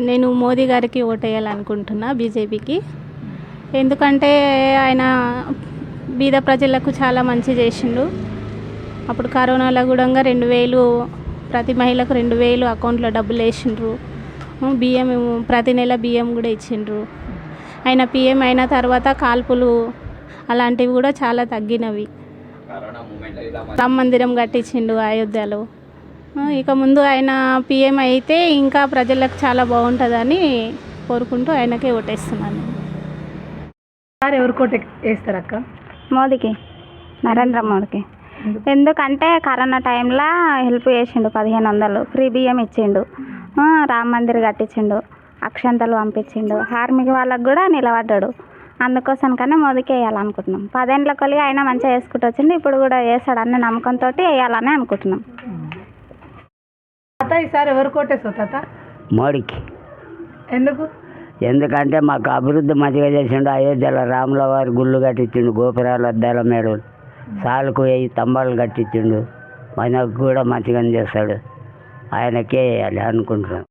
నేను మోదీ గారికి ఓటేయాలనుకుంటున్నా, బీజేపీకి. ఎందుకంటే ఆయన బీద ప్రజలకు చాలా మంచి చేసిండు. అప్పుడు కరోనాలో కూడా 2000 ప్రతి మహిళకు 2000 అకౌంట్లో డబ్బులు వేసిండ్రు. బియ్యం ప్రతి నెల బియ్యం కూడా ఇచ్చిండ్రు. ఆయన పిఎం అయిన తర్వాత కాల్పులు అలాంటివి కూడా చాలా తగ్గినవి. రామ మందిరం కట్టించిండు అయోధ్యలో. ఇక ముందు ఆయన పిఎం అయితే ఇంకా ప్రజలకు చాలా బాగుంటుందని కోరుకుంటూ ఆయనకే ఓటేస్తున్నాను. ఎవరు కోట వేస్తారు అక్క? మోదీకి, నరేంద్ర మోడీకి. ఎందుకంటే కరోనా టైంలో హెల్ప్ చేసిండు, 1500 ఫ్రీ బియ్యం ఇచ్చిండు, రామ మందిర్ కట్టించిండు, అక్షంతలు పంపించిండు, ఆర్మీకి వాళ్ళకు కూడా నిలబడ్డాడు. అందుకోసం కన్నా మోదీకి వేయాలనుకుంటున్నాం. 10 ఏళ్ళ కొలిగి ఆయన మంచిగా వేసుకుంటూ వచ్చిండు, ఇప్పుడు కూడా వేస్తాడని నమ్మకంతో వేయాలని అనుకుంటున్నాం. తాత ఈసారి ఎవరు కోటేస్తావు తాత? మోడీకి. ఎందుకు? ఎందుకంటే మాకు అభివృద్ధి మంచిగా చేసిండు. అయోధ్యలో రాముల వారి గుళ్ళు కట్టించిండు, గోపురాలు, అద్దాల మేడలు, సాలుకు 1000 స్తంభాలు కట్టించిండు. మనకు కూడా మంచిగా చేస్తాడు. ఆయనకే వేయాలి అనుకుంటున్నాం.